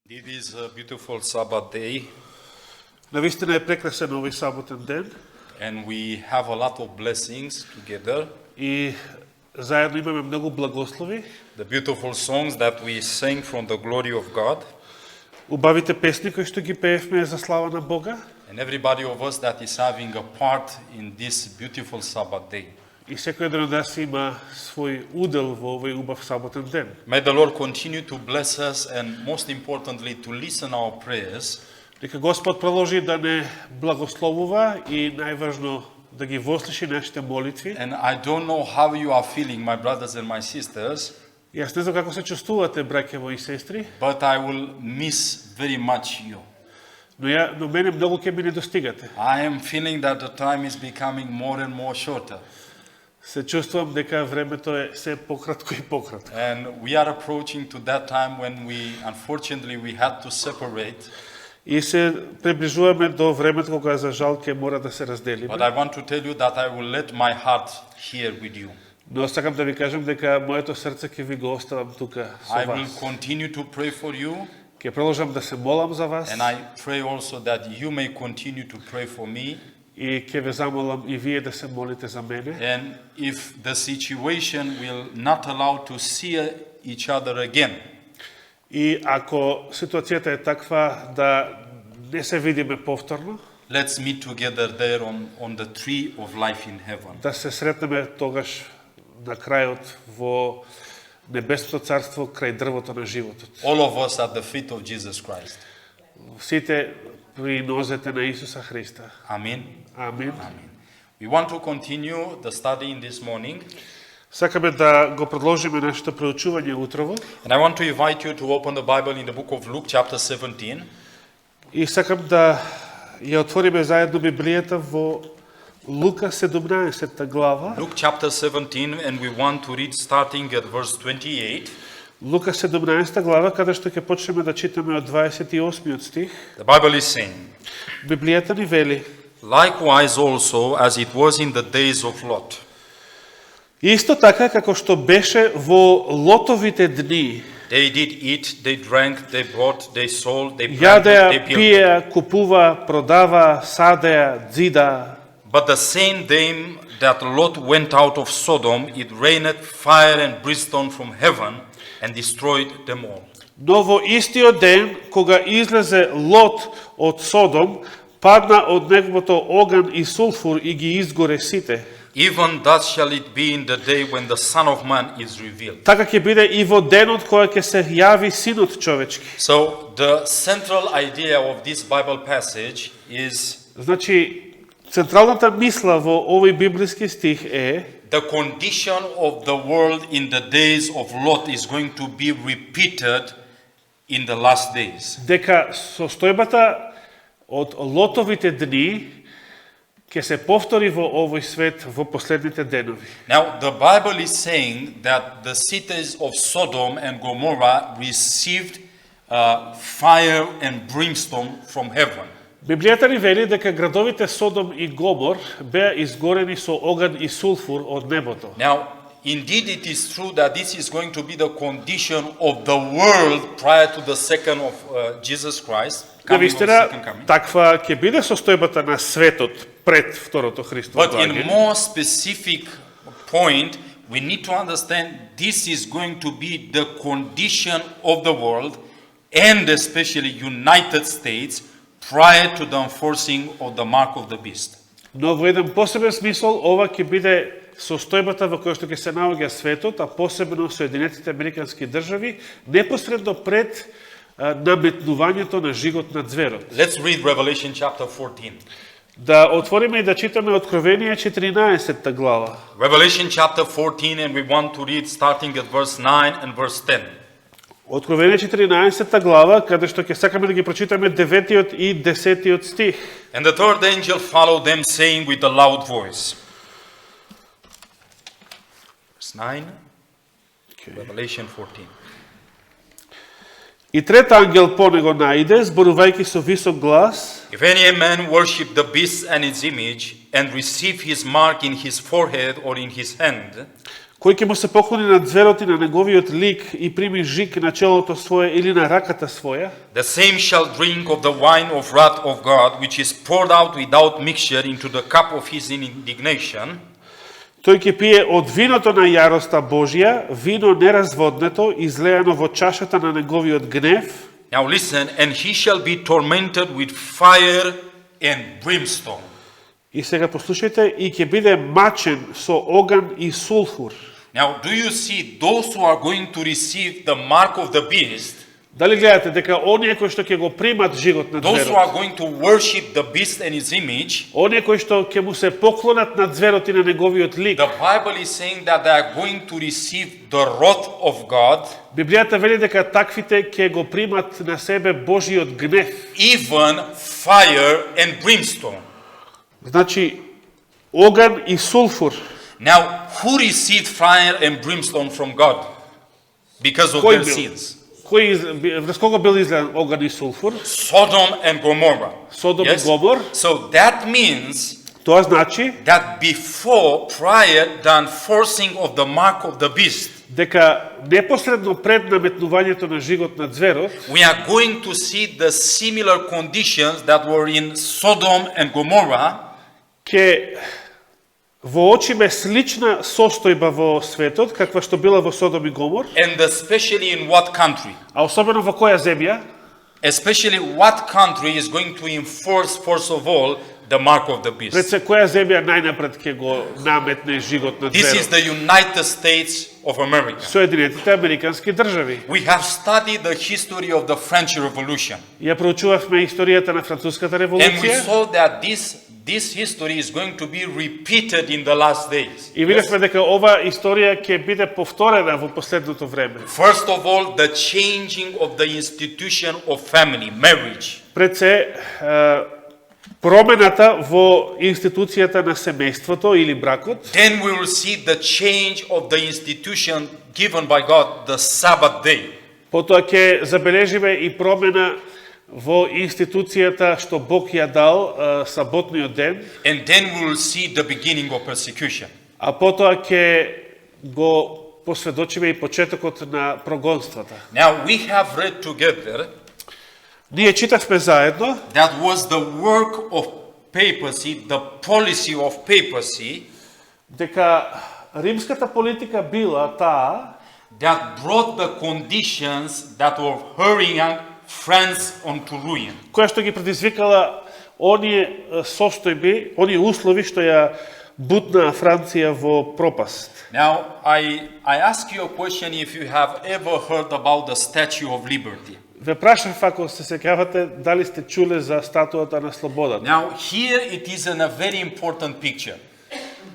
It is a beautiful Sabbath day, Наистина е прекрасен овој саботен ден and we have a lot of blessings together. и заедно имаме многу благослови. The beautiful songs that we sing from the glory of God, Убавите песни кои што ги пеевме за слава на Бога and everybody of us that is having a part in this beautiful Sabbath day. и секој еден од нас има свој удел во овој убав саботен ден. May the Lord continue to bless us and most importantly to listen our prayers, Нека Господ продолжи да не благословува и најважно да ги вослуши нашите молитви. and I don't know how you are feeling, my brothers and my sisters, Јас не знам како се чувствувате, браќево и сестри, but I will miss very much you. но мене многу ќе ми недостигате. I am feeling that the time is becoming more and more shorter. Се чувствувам дека времето е се пократко и пократко. And we are approaching to that time when unfortunately, we had to separate. И се приближуваме до времето кога за жал ќе мора да се разделиме. But I want to tell you that I will let my heart here with you. Но сакам да ви кажам дека моето срце ќе ви го оставам тука со I will вас. continue to pray for you, Ќе продолжам да се молам за вас and I pray also that you may continue to pray for me. и ќе ве замолам и вие да се молите за мене. And if the situation will not allow to see each other again, И ако ситуацијата е таква да не се видиме повторно, let's meet together there on the tree of life in heaven. да се сретнеме тогаш на крајот во небесното царство крај дрвото на животот. All of us at the feet of Jesus Christ. Сите при нозете на Исуса Христа. Amen. Амин. Amen. We want to continue the study in this morning, Сакаме да го продолжиме нашето проучување утрово and I want to invite you to open the Bible in the book of Luke, chapter 17. и сакам да ја отвориме заедно Библијата во Лука 17 глава. Luke chapter 17, and we want to read starting at verse 28. Лука 17 глава, каде што ќе почнеме да читаме од 28 стих. The Bible is saying, Библијата ни вели: likewise also as it was in the days of Lot. Исто така како што беше во Лотовите дни, They did eat, they drank, they bought, they sold, they planted, they јадеа, built. пиеа, купува, продава, садеа, дзида. But the same day that Lot went out of Sodom, it rained fire and brimstone from heaven and destroyed them all. Но во истиот ден, кога излезе Лот од Содом, падна од неговото оган и сулфур и ги изгоре сите. Even thus shall it be in the day when the Son of Man is revealed. Така ќе биде и во денот која ќе се јави Синот човечки. So the central idea of this Bible passage is Значи, централната мисла во овој библиски стих е the condition of the world in the days of Lot is going to be repeated in the last days. дека состојбата од Лотовите дни ќе се повтори во овој свет во последните денови. Now, the Bible is saying that the cities of Sodom and Gomorrah received fire and brimstone from heaven. Библијата ни вели дека градовите Содом и Гомор беа изгорени со оган и сулфур од небото. Now, indeed, it is true that this is going to be the condition of the world prior to the second of Jesus Christ. Coming of the Навистина, second coming. таква ќе биде состојбата на светот пред второто Христово But in доаѓање. more specific point, we need to understand this is going to be the condition of the world and especially United States prior to the enforcing of the mark of the beast. Но во еден посебен смисол, ова ќе биде состојбата во која што ќе се наоѓа светот, а посебно Соединетите Американски држави, непосредно пред наметнувањето на жигот на зверот. Let's read Revelation chapter 14. Да отвориме и да читаме Откровение 14 глава. Revelation chapter 14, and we want to read starting at verse 9 and verse 10. Откровение 14 глава, каде што ќе сакаме да ги прочитаме 9 и 10 стих. And the third angel followed them, saying with a loud voice. Verse 9, Revelation 14. И трет ангел по него најде, зборувајќи со висок глас: If any man worship the beast and its image, and receive his mark in his forehead or in his hand, кој ќе му се поклони на зверот и на неговиот лик и прими жик на челото свое или на раката своја, the same shall drink of the wine of wrath of God, which is poured out without mixture into the cup of his indignation. тој ќе пие од виното на јароста Божја, вино неразводнето, излеано во чашата на неговиот гнев. Now listen, and he shall be tormented with fire and brimstone. И сега послушајте, и ќе биде мачен со оган и сулфур. Now, do you see those who are going to receive the mark of the beast, Дали гледате дека оние кои што ќе го примат жигот на those who зверот, are going to worship the beast and his image, оние кои што ќе му се поклонат на зверот и на неговиот лик, the Bible is saying that they are going to receive the wrath of God, Библијата вели дека таквите ќе го примат на себе Божиот гнев. even fire and brimstone. Значи, оган и сулфур. Now, who received fire and brimstone from God? Because of Кој their бил? sins. Врз кого бил излеан оган и сулфур? Sodom and Gomorrah. Содом и Yes? Гомор. So that means Тоа значи that prior the enforcing of the mark of the beast, дека непосредно пред наметнувањето на жигот на зверот, we are going to see the similar conditions that were in Sodom and Gomorrah, ќе воочиме слична состојба во светот, каква што била во Содом и Гомор, and especially in what country? а особено во која земја, Especially what country is going to enforce, first of all, the mark of the пред beast? се која земја најнапред ќе го наметне жигот на This is зверот? the United States of America. Соединетите Американски држави. We have studied the history of the French Revolution, Ја проучувавме историјата на француската and we револуција saw that this history is going to be repeated in the last days. и видевме дека ова историја ќе биде повторена во последното време. First of all, the changing of the institution of family, marriage. Пред се промената во институцијата на семејството или бракот, Then we will see the change of the institution given by God, the Sabbath day. потоа ќе забележиме и промена во институцијата што Бог ја дал саботниот ден, And then we will see the beginning of persecution. а потоа ќе го посведочиме и почетокот на прогонствата. Now we have read together Ние читавме заедно that was the work of papacy, the policy of papacy дека римската политика била таа that brought the conditions that were hurrying France onto ruin. која што ги предизвикала оние состојби, оние услови што ја бутнаа Франција во пропаст. Now I ask you a question if you have ever heard about the Statue of Liberty. Ве прашав ако се сеќавате дали сте чуле за статуата на слободата. Now here it is in a very important picture.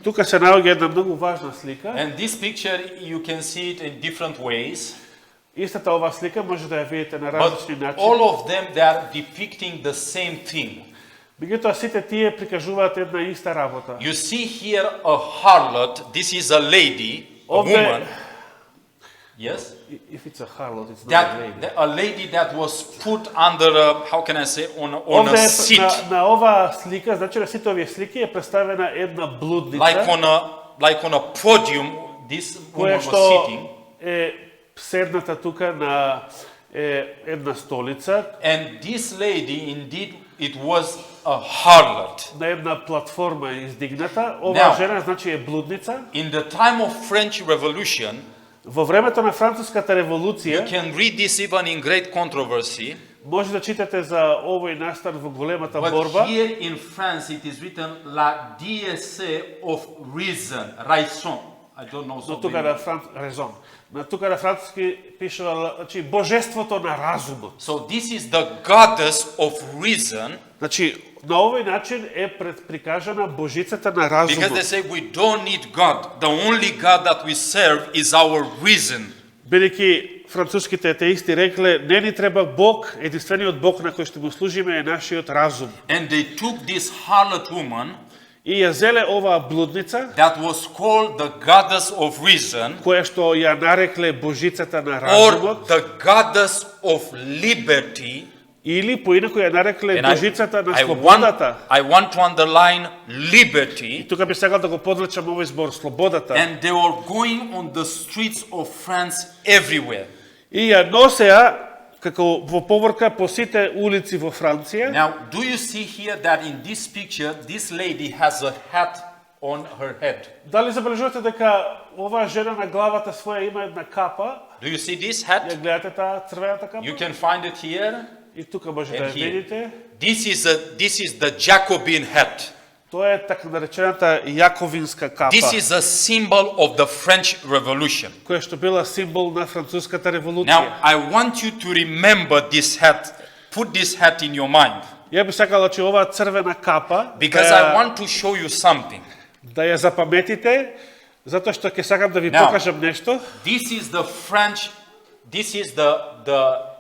Тука се наоѓа една многу важна слика. And this picture you can see it in different ways. Истата ова слика може да ја видите на But различни начини. all of them, they are depicting the same thing. Меѓутоа сите тие прикажуваат една иста работа. You see here a harlot. This is a lady, a Of the- woman. Yes? If it's a harlot, it's not a lady. A lady that was put under a, how can I say, on a Овде seat, на оваа слика, значи на сите овие слики е представена една блудница, like on a podium. This woman која was што sitting, е седната тука на една столица, and this lady, indeed, it was a harlot. на една платформа издигната. Оваа Now- жена значи е блудница. In the time of French Revolution, Во времето на француската you револуција, can read this even in great controversy. може да читате за овој настан во големата But борба. here in France, it is written la déesse of raison. I don't know. Но So тука на резон. На тука на француски пишува, значи божеството на разумот. So this is the goddess of reason, Значи на овој начин е прикажана божицата на because they разумот. say we don't need God. The only God that we serve is our reason. Бидејќи француските атеисти рекле не ни треба Бог, единствениот Бог на кој што му служиме е нашиот разум. And they took this harlot woman И ја зеле оваа блудница, that was called the goddess of reason која што ја нарекле божицата на or разумот, the goddess of liberty, Или поинаку ја нарекле And божицата на слободата. I want to underline И liberty. тука би сакал да го подлечам овој збор слободата. And they were going on the streets of France everywhere. И ја носеа како во поворка по сите улици во Франција. Now, do you see here that in this picture, this lady has a hat on her head? Дали забележувате дека оваа жена на главата своја има една капа? Do you see this Ја hat? гледате таа црвената капа? You can find it here И тука може да and ја here. видите. This is the Jacobin hat. Тоа е така наречената јаковинска капа, This is a symbol of the French Revolution. која што била символ на француската револуција. Now, I want you to remember this hat. Put this hat in your mind Ја би сакала че оваа црвена капа because I want to show you something. да ја запаметите, затоа што ќе сакам да ви Now, покажам нешто. This is the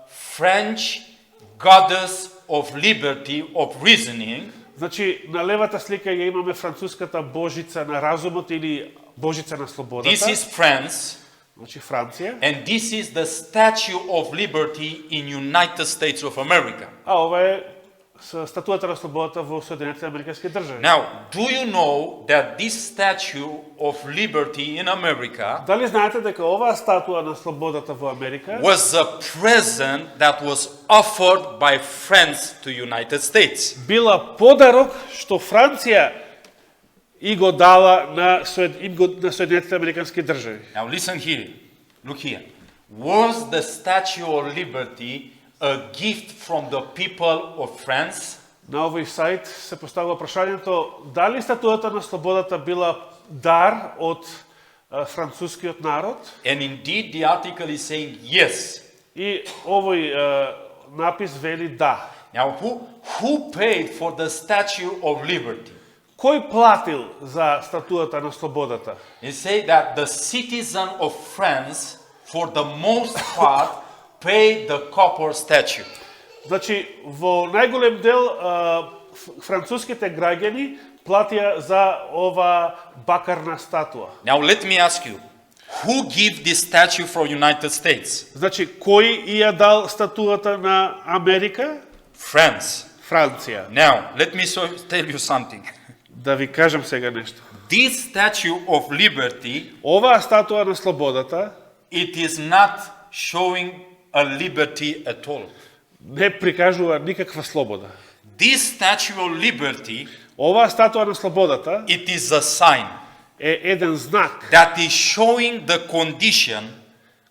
French goddess of liberty, of reasoning. Значи, на левата слика ја имаме француската божица на разумот или божица на слободата. This is France, Значи Франција. and this is the Statue of Liberty in United States of America. А ова е статуата на слободата во Соединетите американски држави. Now, do you know that this Statue of Liberty in America Дали знаете дека оваа статуа на слободата во Америка was a present that was offered by France to United States? била подарок што Франција и го дала на Соединетите американски држави? Now listen here, look here. Was the Statue of Liberty a gift from the people of France? На овој сајт се поставува прашањето дали статуата на слободата била дар од францускиот народ? And indeed the article is saying yes. И овој напис вели да. Now who paid for the Statue of Liberty? Кој платил за статуата на слободата? It say that the citizen of France for the most part paid the copper statue. Значи, во најголем дел француските граѓани платија за ова бакарна статуа. Now let me ask you, who gave this statue from United States? Значи, кој ја дал статуата на Америка? France. Франција. Now, let me tell you something. Да ви кажам сега нешто. This Statue of Liberty, Оваа статуа на слободата it is not showing a liberty at all. не прикажува никаква слобода. This Statue of Liberty, Оваа статуа на слободата it is a sign е еден знак that is showing the condition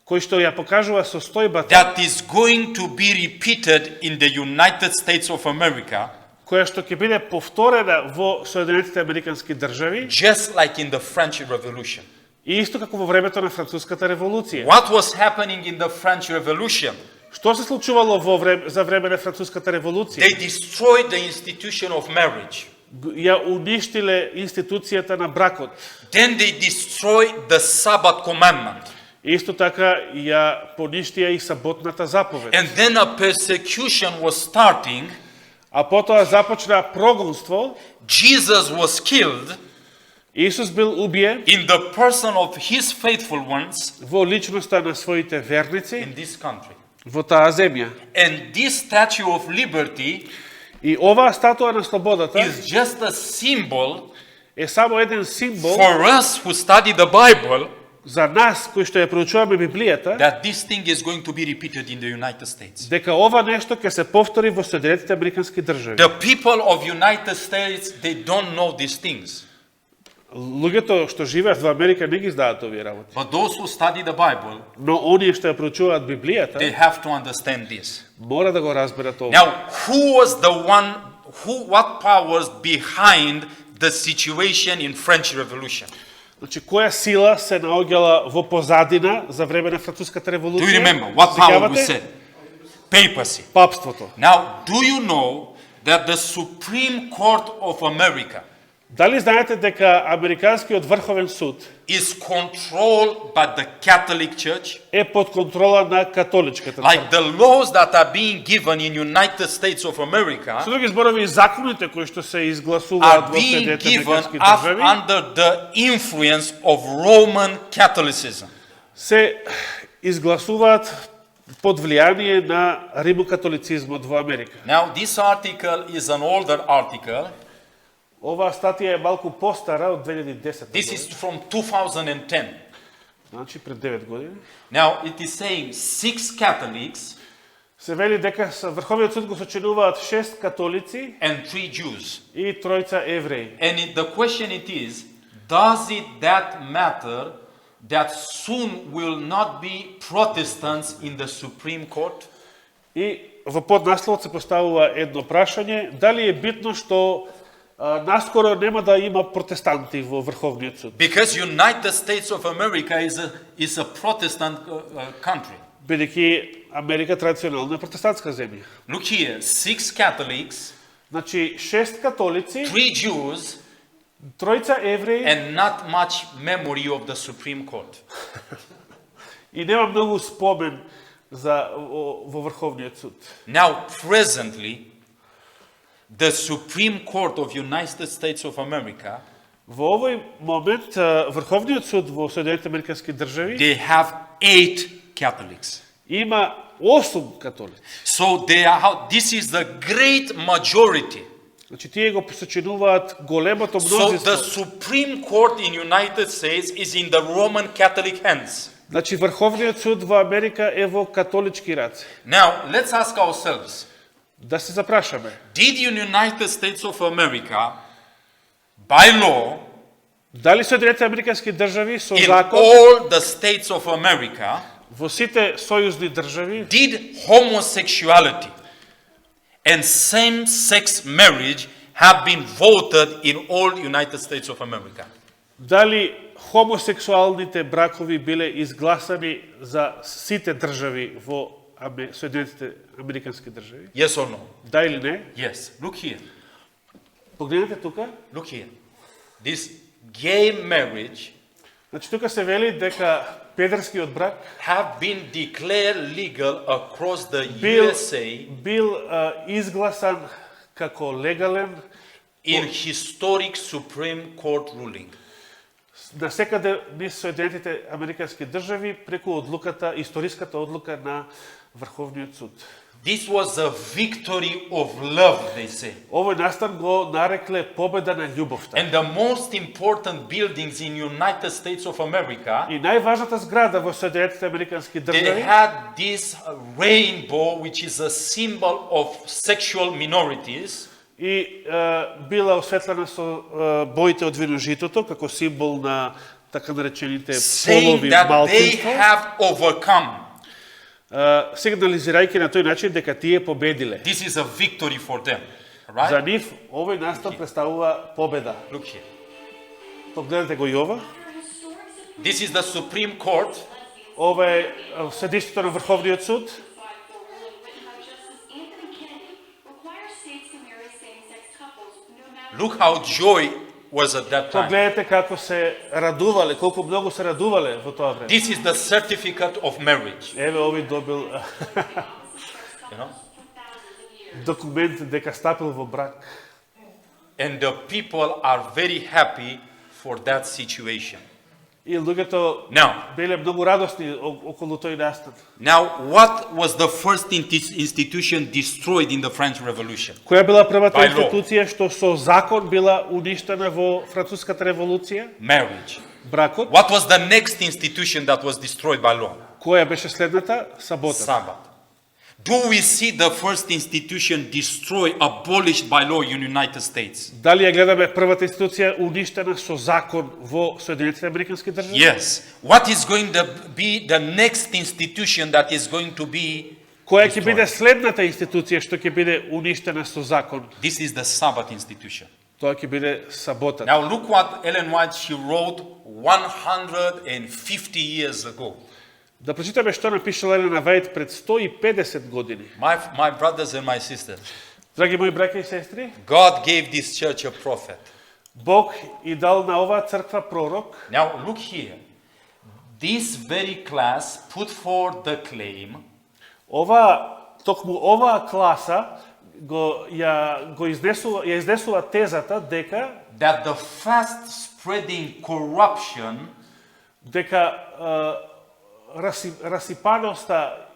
кој што ја покажува состојбата that is going to be repeated in the United States of America, која што ќе биде повторена во Соединетите американски држави just like in the French Revolution. и исто како во времето на француската револуција. What was happening in the French Revolution? Што се случувало за време на француската револуција? They destroyed the institution of marriage. Ја уништиле институцијата на бракот. Then they destroyed the Sabbath commandment. Исто така ја поништија и саботната заповед. And then a persecution was starting. А потоа започна прогонство. Jesus was killed Исус бил убиен in the person of his faithful ones во личноста на своите верници in this country. во таа земја. And this Statue of Liberty И оваа статуа на слободата is just a symbol е само еден символ for us who study the Bible за нас кои што ја проучуваме Библијата, that this thing is going to be repeated in the United States. дека ова нешто ќе се повтори во Соединетите американски држави. The people of United States, they don't know these things. Луѓето што живеат во Америка не ги знаат овие работи. But those who study the Bible, Но оние што ја проучуваат they Библијата, have to understand this. мора да го разберат ова. Now, who was the one, what powers behind the situation in French Revolution? Значи, која сила се наоѓала во позадина за време на француската Do револуција? you remember what power we Сеќавате? said? Papacy. Папството. Now, do you know that the Supreme Court of America Дали знаете дека Американскиот врховен суд is controlled by the Catholic Church? е под контрола на католичката Like црква? the laws that are being given in United States of America Со други зборови, законите кои што се are изгласуваат во being Соединетите given американски држави under the influence of Roman Catholicism. се изгласуваат под влијание на римокатолицизмот во Америка. Now, this article is an older article. Оваа статија е малку постара од 2010 This година, is from 2010. значи пред 9 години. Now, it is saying 6 Catholics Се вели дека Врховниот суд го сочинуваат 6 католици and 3 Jews. и тројца евреи. And the question it is, does it that matter that soon will not be Protestants in the Supreme Court? И во поднасловот се поставува едно прашање, дали е битно што наскоро нема да има протестанти во Врховниот суд, Because United States of America is a Protestant country. бидејќи Америка традиционално е протестантска земја. Look here, 6 Catholics, Значи 6 католици, 3 Jews, тројца евреи and not much memory of the Supreme Court. и нема многу спомен за во Врховниот суд. Now, presently, the Supreme Court of United States of America, Во овој момент Врховниот суд во Соединетите Американски држави they have 8 Catholics. има 8 католици. So this is the great majority. Значи тие го посочинуваат големото So мнозинство. the Supreme Court in United States is in the Roman Catholic hands. Значи Врховниот суд во Америка е во католички раце. Now, let's ask ourselves, Да се запрашаме. did in United States of America, by law, Дали Соединетите Американски држави со in закон all the states of America, во сите сојузни држави did homosexuality and same-sex marriage have been voted in all United States of America? дали хомосексуалните бракови биле изгласани за сите држави во Соединетите Американски држави? Yes or no? Да или не? Yes. Look here. Погледнете тука. Look here. This gay marriage Значи тука се вели дека педерскиот брак have been declared legal across the бил, USA бил изгласан како легален in historic Supreme Court ruling. насекаде низ Соединетите Американски држави преку одлуката, историската одлука на Врховниот суд. This was a victory of love, they say. Овој настан го нарекле победа на љубовта. And the most important buildings in United States of America, И најважната зграда во Соединетите Американски they држави had this rainbow, which is a symbol of sexual minorities. и била осветлена со боите од виножитото како символ на така наречените Saying полови that they малцинства, have overcome. сигнализирајќи на тој начин дека тие победиле. This is a victory for them. За Right? нив овој настан представува победа. Look here. Погледнете го и ова. This is the Supreme Court. Ова е седиштето на Врховниот суд. Look how joy was at that time. Погледнете како се радувале, колку многу се радувале во тоа време. This is the certificate of marriage. Еве овој добил You know? документ дека стапил во брак. And the people are very happy for that situation. И луѓето Now, биле многу радосни околу тој настан. what was the first institution destroyed in the French Revolution? Која била првата By law. институција што со закон била уништена во Француската револуција? Marriage. Бракот. What was the next institution that was destroyed by law? Која беше следната? Сабота. Sabbath. Do we see the first institution destroyed, abolished by law in United States? Дали ја гледаме првата институција уништена со закон во Соединетите Американски држави? Yes. What is going to be the next institution that is going to be Која ќе биде следната институција што ќе биде уништена со закон? This is the Sabbath institution. Тоа ќе биде саботата. Now look what Ellen White she wrote 150 years ago. Да прочитаме што напишала Елена Вајт пред 150 години. My brothers and my sisters, Драги мои браќа и сестри, God gave this church a prophet. Бог и дал на оваа црква пророк. Now look here. This very class put forth the claim Токму оваа класа ја изнесува тезата дека that the fast spreading corruption расипаноста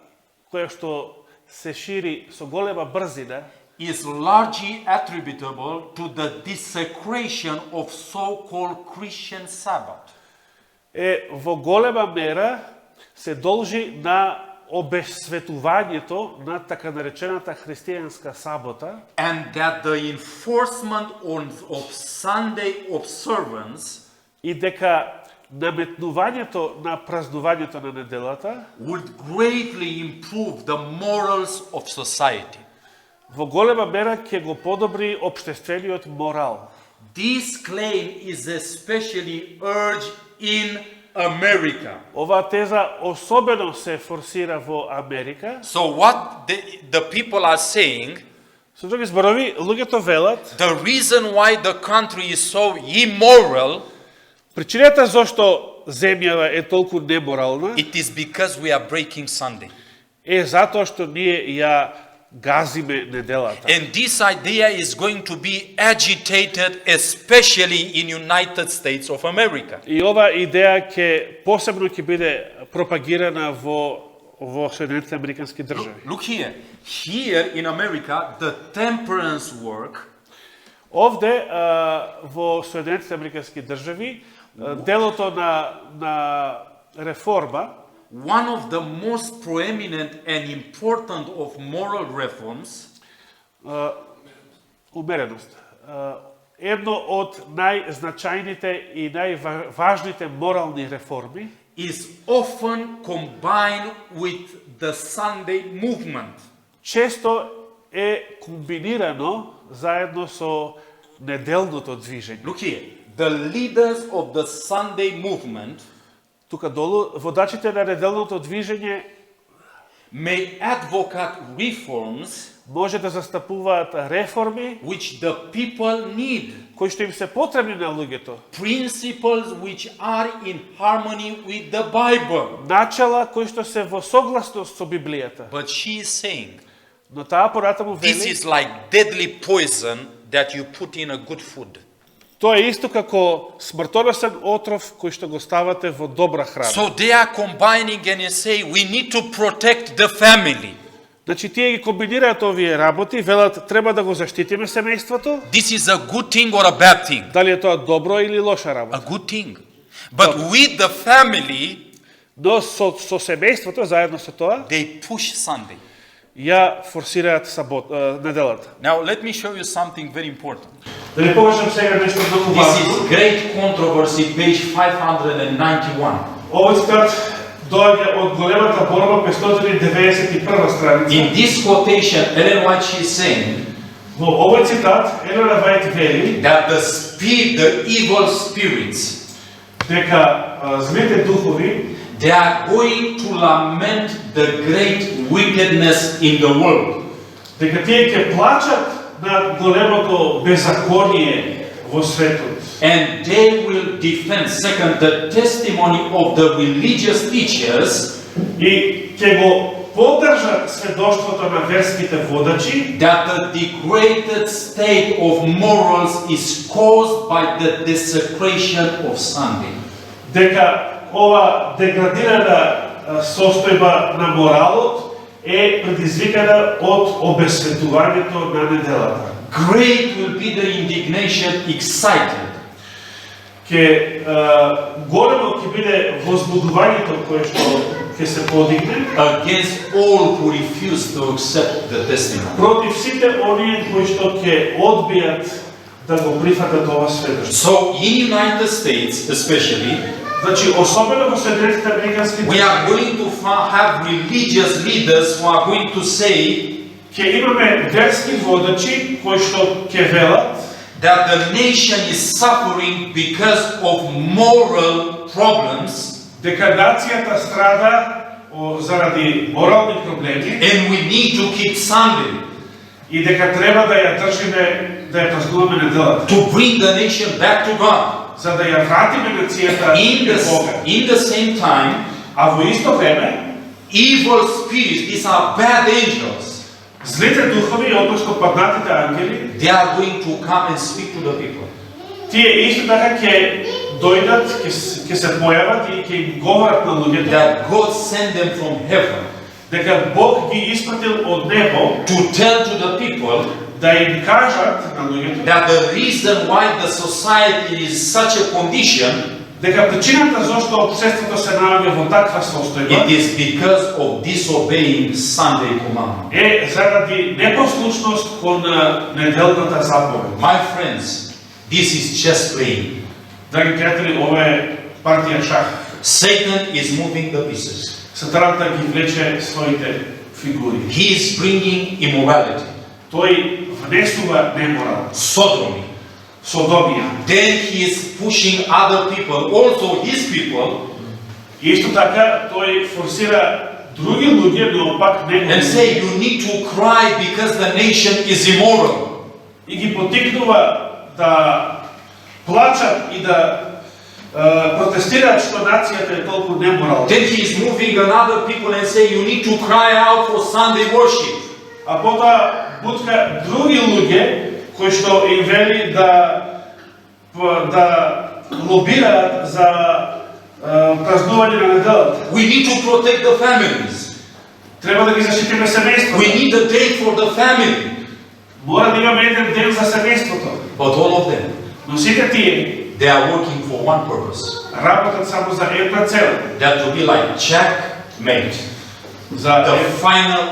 која што се шири со голема брзина, is largely attributable to the desecration of so-called Christian Sabbath. е во голема мера се должи на обесветувањето на така наречената христијанска сабота And that the enforcement of Sunday observance и дека наметнувањето на празнувањето на неделата would greatly improve the morals of society. во голема мера ќе го подобри општествениот морал. This claim is especially urged in America. Оваа теза особено се форсира во Америка. So what the people are saying, Со други зборови, луѓето велат, the reason why the country is so immoral, причината зошто земјава е толку неморална it is because we are breaking Sunday. е затоа што ние ја газиме неделата. And this idea is going to be agitated especially in United States of America. И ова идеја посебно ќе биде пропагирана во Соединетите Американски држави. Look here. Here in America, the temperance work Овде во Соединетите Американски држави делото на реформа, one of the most prominent and important of moral reforms умереност. Едно од најзначајните и најважните морални реформи is often combined with the Sunday movement. често е комбинирано заедно со неделното движење. Look here. The leaders of the Sunday movement Тука долу, водачите на неделното движење may advocate reforms може да застапуваат реформи which the people need, кои што им се потребни на луѓето. principles which are in harmony with the Bible. Начала кои што се во согласност со Библијата. But she is saying, Но таа понатаму this вели, is like deadly poison that you put in a good food. тоа е исто како смртоносен отров кој што го ставате во добра храна. So they are combining and they say, we need to protect the family. Значи тие ги комбинираат овие работи, велат треба да го заштитиме семејството, This is a good thing or a bad thing? дали е тоа добро или лоша A работа. good thing. But with the family, Но со семејството, заедно со тоа, they push Sunday. ја форсираат неделата. Now let me show you something very important. Да ви покажам сега нешто многу This важно. is great controversy, page 591. Овој цитат доаѓа од големата борба 591 страница. In this quotation, Ellen White, she is saying Во овој цитат Елена Вајт вели that the evil spirits, дека злите духови they are going to lament the great wickedness in the world. дека тие ќе плачат на големото беззаконие во светот. And they will defend, second, the testimony of the religious teachers И ќе го поддржат сведоштвото на верските водачи that the degraded state of morals is caused by the desecration of Sunday. дека ова деградирана состојба на моралот е предизвикана од обесветувањето на неделата. Great will be the indignation excited Големо ќе биде возбудувањето кое што ќе се подигне against all who refuse to accept the testimony. против сите оние кои што ќе одбијат да го прифатат ова сведоштво. So in United States especially, Значи, особено во Соединетите Американски we are going to have religious leaders who are going to say ќе имаме верски водачи кои што ќе велат that the nation is suffering because of moral problems дека нацијата страда заради морални проблеми and we need to keep Sunday и дека треба да ја држиме, да ја празнуваме неделата, to bring the nation back to God. за да ја вратиме нацијата кон Бога. In the same time, А во исто време, evil spirits, these are bad angels, злите духови, односно паднатите ангели, they are going to come and speak to the people. тие исто така ќе дојдат, ќе се појават и ќе им говорат на луѓето That God sent them from heaven дека Бог ги испратил од небо to tell to the people да им кажат на луѓето that the reason why the society is such a condition, дека причината зашто општеството се наоѓа во таква состојба it is because of disobeying Sunday commandment. е заради непослушност кон неделната заповед. My friends, this is chess playing. Драги пријатели, ова е партија шах. Satan is moving the pieces. Сатаната ги влече своите фигури. He is bringing immorality, Тој внесува неморал, sodomy. содомија. Then he is pushing other people, also his people, И исто така тој форсира други луѓе, но пак and негови say you need to cry because the nation is immoral. и ги потикнува да плачат и да протестираат што нацијата е толку неморална. Then he is moving another people and say you need to cry out for Sunday worship. А потоа бутка други луѓе кои што им вели да лобираат за празнување на неделата. We need to protect the families. Треба да ги заштитиме We семејството. need a day for the family. Мора да имаме еден ден за семејството. But all of them, Но сите тие they are working for one purpose. работат само за една цел, That to be like checkmate, за the final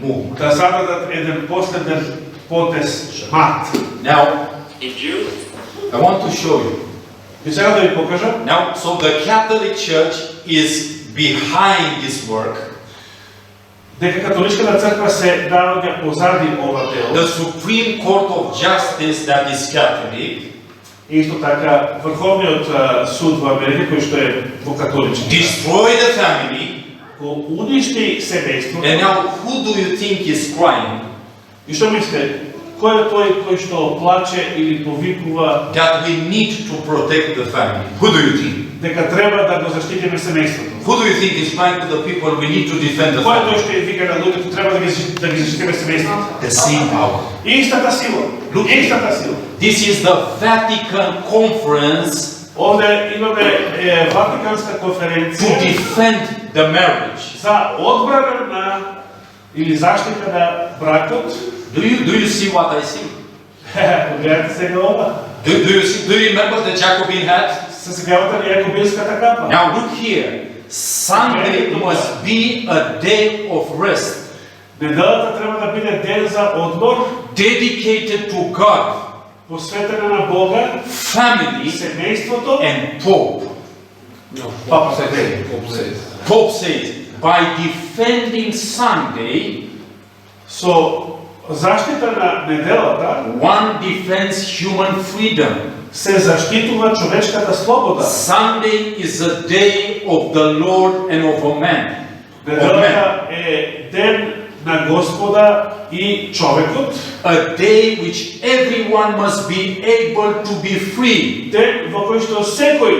move. да зададат еден последен потез мат. Now, I want to show you. И сега да ви покажам. Now, so the Catholic Church is behind this work. Дека католичката црква се наоѓа позади ова дело. The Supreme Court of Justice that is Catholic И исто така Врховниот суд во Америка кој што е во католички. destroy the family. Го уништи семејството. And now, who do you think is crying? И што мислите? Кој е тој кој што плаче или повикува That we need to protect the family. Who do you think? дека треба да го заштитиме семејството? Who do you think is crying to the people we need to defend the Кој е тој family? што ја вика на луѓето треба да ги заштитиме семејството? The same power. Истата сила. Истата сила. This is the Vatican Conference Овде имаме Ватиканска to конференција defend the marriage. за одбрана на или заштита на бракот. Do you see what I see? Гледате сега ова. Do you remember the Jacobin hat? Се сеќавате ли Јакобинската капа? Now look here. Sunday must be a day of rest, Неделата треба да биде ден за одмор, dedicated to God, посветена на Бога, family, семејството, and Pope. папа се Pope says, by defending Sunday, со заштита на неделата one defends human freedom. се заштитува човечката слобода. Sunday is a day of the Lord and of a man. Неделата е ден на Господа и човекот, A day which everyone must be able to be free. ден во кој што секој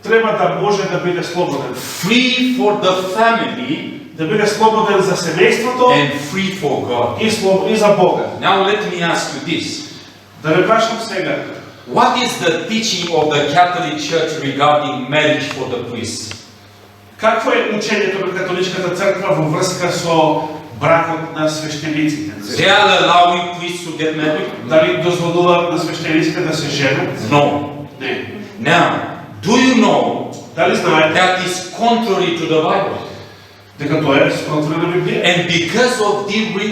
треба да може да биде слободен. Free for the family Да биде слободен за семејството and free for God. и за Бога. Now let me ask you this. Да ве прашам сега, What is the teaching of the Catholic Church regarding marriage for the priests? какво е учењето на католичката црква во врска со бракот на свештениците? They are allowing priests to get married? Дали дозволуваат на свештениците да се женат? No. Не. Now, do you know Дали знаете that is contrary to the Bible? дека тоа е спротивно на Библија? And because of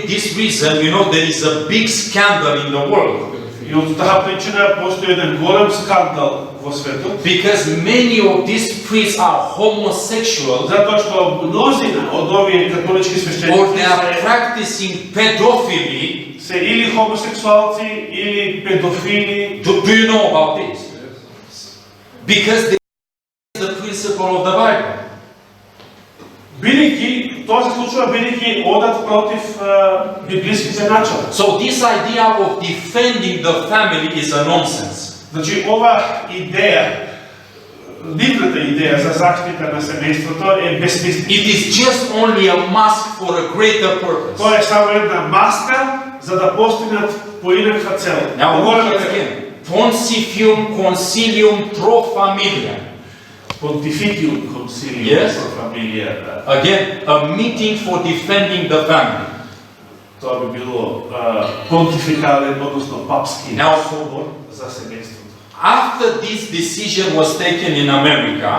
this reason, you know, there is a big scandal in the world. И од таа причина постои еден голем скандал во светот, Because many of these priests are homosexual затоа што мнозина од овие католички or свештеници they are practicing pedophilia. се или хомосексуалци или педофили. Do you know about this? Because they the principle of the Bible. Бидејќи тоа се случува бидејќи одат против библиските начала. So this idea of defending the family is a nonsense. Значи ова идеја, нивната идеја за заштита на семејството е безсмислена. It is just only a mask for a greater purpose. Тоа е само една маска за да постигнат поинаква цел. Now look here again. Poncifium concilium pro familia. Pontificium Concilium Yes. pro Familia, da. Again, a meeting for defending the family. Това би било понтификален, односно папски Now- собор за семейството. After this decision was taken in America,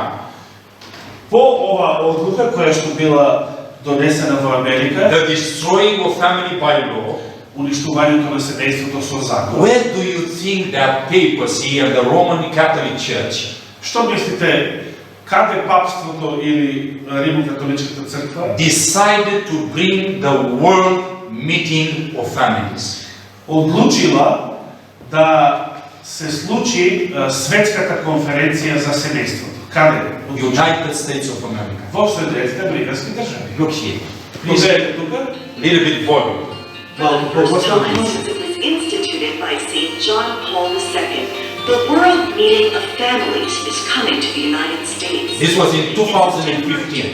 По ова одлука која што била донесена во Америка, the destroying of family by law, уништувањето на семејството со закон. where do you think that papacy and the Roman Catholic Church Што мислите, каде папството или Римокатоличката црква decided to bring the world meeting of families? одлучила да се случи светската конференција за семејството? Каде? United States of America. Во Соединетите американски држави. Look here. Гледате тука, Little bit volume. малку погласно. Since it was instituted by St. John Paul II, the World Meeting of Families is coming to the United States. This was in 2015.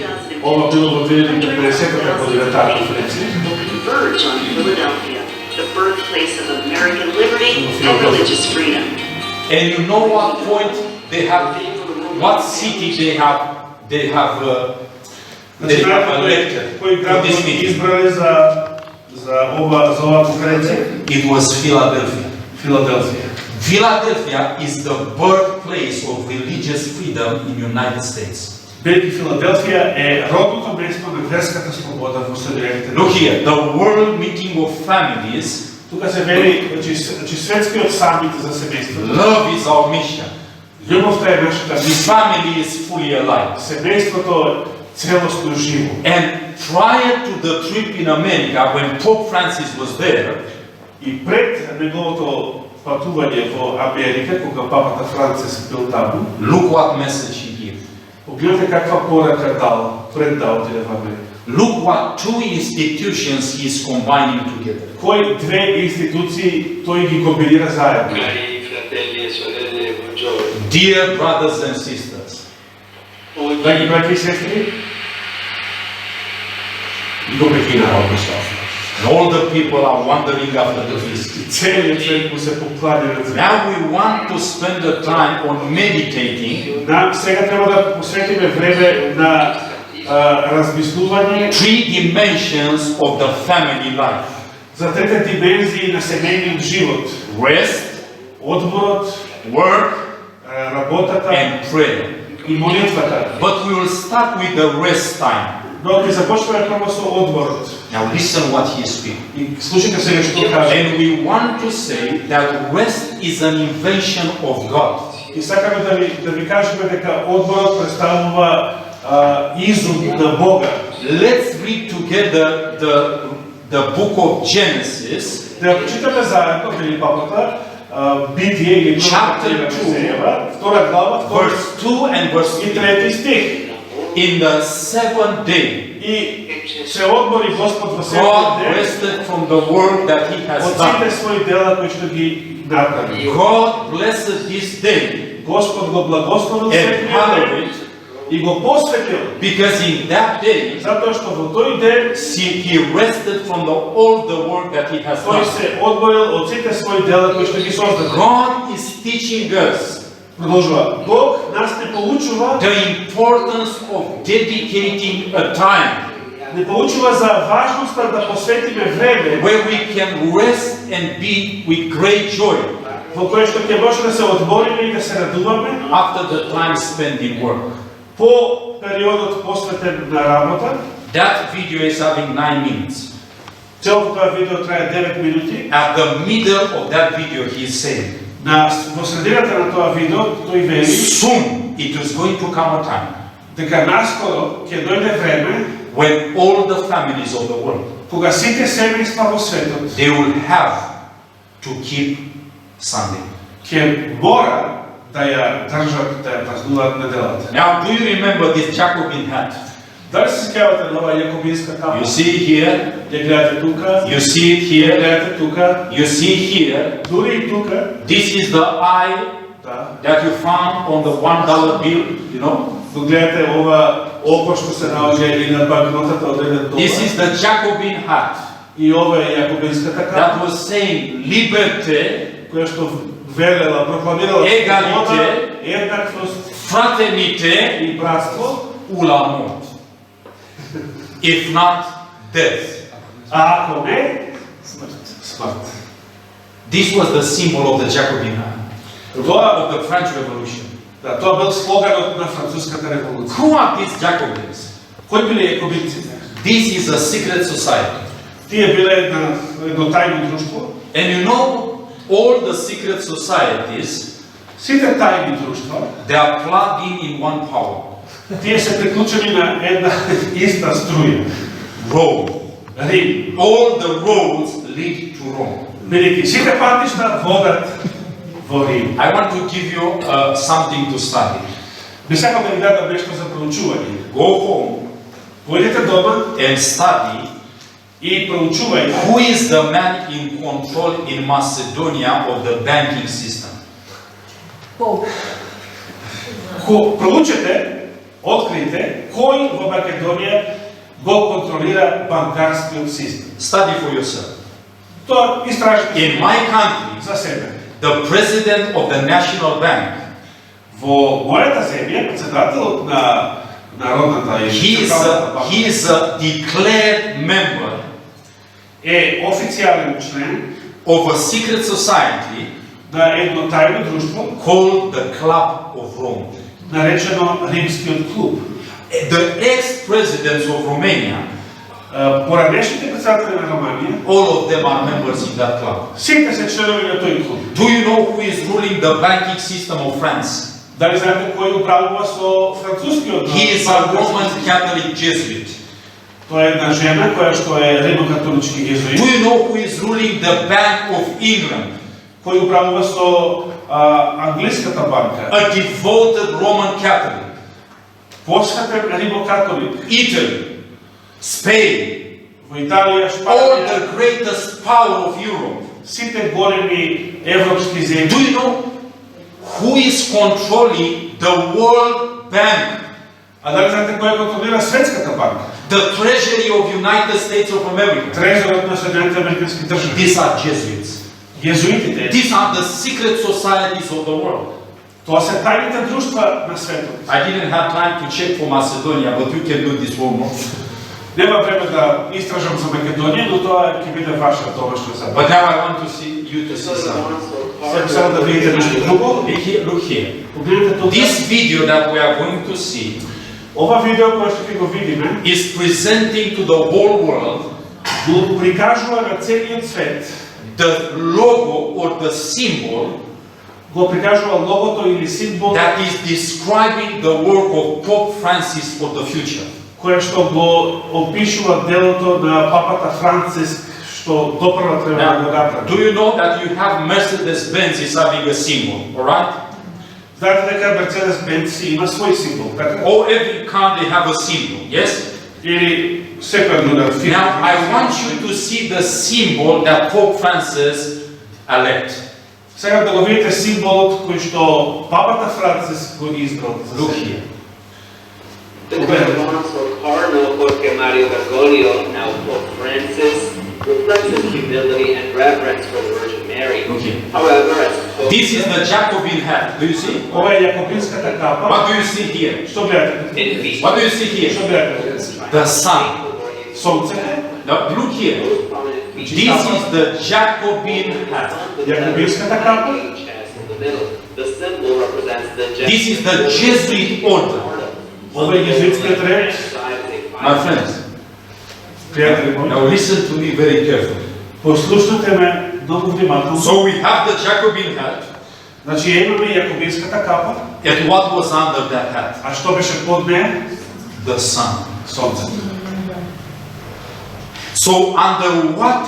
Ова било во 2050 година таа конференција. Will converge on Philadelphia, the birthplace of American liberty and religious freedom. And you know what point they have, what city they have elected кој for град this го meeting. избрале за ова конференција? It was Philadelphia. Филаделфија. Philadelphia is the birthplace of religious freedom in United States. Бидејќи Филаделфија е родното место на верската слобода во Соединетите Look држави. here, the World Meeting of Families, Тука се вели, значи светскиот самит за семејството. love is our mission. Љубовта е нашата The мисија. family is fully alive. Семејството е целосно живо. And prior to the trip in America, when Pope Francis was there, И пред неговото патување во Америка, кога папата Францис бил таму, look what message he gave. погледнете каква порака дал, пред да отиде во Америка. Look what two institutions he is combining together. Кои две институции тој ги комбинира заедно. Cari fratelli e sorelle, buongiorno. Dear brothers and sisters, Драги браќа и сестри, и го прекина Апостол. and all the people are wandering after the feast. Целиот свет му се покланя на земја. Now we want to spend the time on meditating Сега треба да посветиме време на размислување three dimensions of the family life. за трите димензии на семејниот живот. Rest, Одморот, work, работата and prayer. и молитвата. But we will start with the rest time. Но ќе започнеме прво со одморот. Now listen what he speaks. И слушайте сега што каже. And we want to say that rest is an invention of God. И сакаме да ви кажеме дека одморот представува изум на Бога. Let's read together the book of Genesis, Да ја прочитаме заедно или папата Битие или Chapter 2, втора глава, verse 2 and verse и 3. трети стих. In the seventh day, И се одмори Господ во God седмиот ден rested from the work that He has од done. сите своји дела кои што ги направи. God blessed this day Господ го благословил and седмиот hallowed ден it, и го посветил, because in that day затоа што во тој ден He rested from all the work that He has тој done. се одморил од сите своји дела кои што ги создаде. God is teaching us Продолжува. Бог нас не поучува, the importance of dedicating a time не поучува за важноста да посветиме време where we can rest and be with great joy во кое што ќе може да се одмориме и да се радуваме after the time spent in work. по периодот посветен на работа. That video is having 9 minutes. Целото тоа видео трае 9 минути. At the middle of that video, he is saying, Во средината на тоа видео тој вели soon it is going to come a time дека наскоро ќе дојде време when all the families of the world, кога сите семејства во светот they will have to keep Sunday. ќе мора да ја држат, да ја празнуваат неделата. Now, do you remember this Jacobin hat? Дали се сеќавате на оваа јакобинска капа? You see it here, Ја гледате тука, you see it ја here, гледате тука, you see it here. дури и тука. This is the eye Да. that you found on the $1 bill, you know. Го гледате ова око што се наоѓа и на банкнотата од $1. This is the Jacobin hat И ова е јакобинската капа, that was saying liberty, која што велела, прокламирала Егалите, еднаквост, fraternite и братство, ou la mort. If not, death. а ако не, смърт. This was the symbol of the Jacobin, Това, of the French Revolution. да, това бил слоганът на французската революция. Who are these Jacobins? Кои били якобинците? This is a secret society. Тие биле едно тайно дружство. And you know, all the secret societies, Сите тайни дружства, they are plugged in one power. тие се приклучени на една иста струя. Rome. Рим. All the roads lead to Rome. Бидејќи сите патишта водат во Рим. I want to give you something to study. Би сакал да ви дадам нешто за проучување. Go home Појдете дома and study и проучувајте who is the man in control in Macedonia of the banking system. Проучете, откријте кој во Македонија го контролира банкарскиот систем. Study for yourself. Тоа истражите In my country, за себе. the president of the National Bank, Во мојата земја, председателот на Народната и he Централната is банка a declared member е официјален член of a secret society на едно тајно друштво, called the Club of Rome. наречено Римскиот клуб. The ex-presidents of Romania, Поранешните председатели на Романија, all of them are members in that club. сите се членови на тој клуб. Do you know who is ruling the banking system of France? Дали знаете кој управува со францускиот? He is a Roman Catholic Jesuit. Тоа е една жена која што е римокатолички Do језуит, you know who is ruling the Bank of England? кој управува со англиската банка. A devoted Roman Catholic. Посветен римокатолик. Italy, Spain, Во Италија, all Шпанија, the greatest power of Europe. сите големи европски земји. Do you know who is controlling the World Bank? А дали знаете кој контролира светската банка? The Treasury of United States of America. Трезорот на Соединените американски држави. These are Jesuits. Језуитите. These are the secret societies of the world. Тоа се тајните друштва на светот. I didn't have time to check for Macedonia, but you can do this homework. Нема време да истражам за Македонија, но тоа ќе биде ваша домашна задача. But now I want to see you to see something. Сакам само да видите нешто друго. Look here. Погледнете тука. This video that we are going to see Ова видео кое што ќе го видиме, is presenting to the whole world го прикажува на целиот свет, the logo or the symbol го прикажува логото или символ that is describing the work of Pope Francis for the future. кое што го опишува делото на папата Франциск, што допрва треба да го Now, направи. do you know that you have Mercedes-Benz is having a symbol, alright? Знаете дека Мерцедес-Бенц си има свој символ, така? Or every car they have a symbol, yes? Или секоја друга фирма. Now, I want you to see the symbol that Pope Francis elect. Сега да го видите символот кој што папата Франциск го избрал за Look себе. here. The Cardinal Jorge Mario Bergoglio, now Pope Francis, reflects his humility and reverence for the Virgin Mary. Okay. However, as Pope This is the Jacobin hat. Do you see? Ова е јакобинската капа. What do you see here? Што гледате? in feast, What do you see here? Што гледате? The sun. Сонцето. Now, look here. most prominent feature This is the Jacobin hat. Јакобинската капа. chest in the middle. The symbol represents the This is the Jesuit order. Ова е језуитскиот ред. My friends, Пријатели мои, now listen to me very carefully. послушнете ме многу внимателно. So we have the Jacobin hat, Значи имаме јакобинската капа, and what was under that hat? а што беше под неја? The sun. Сонцето. So under what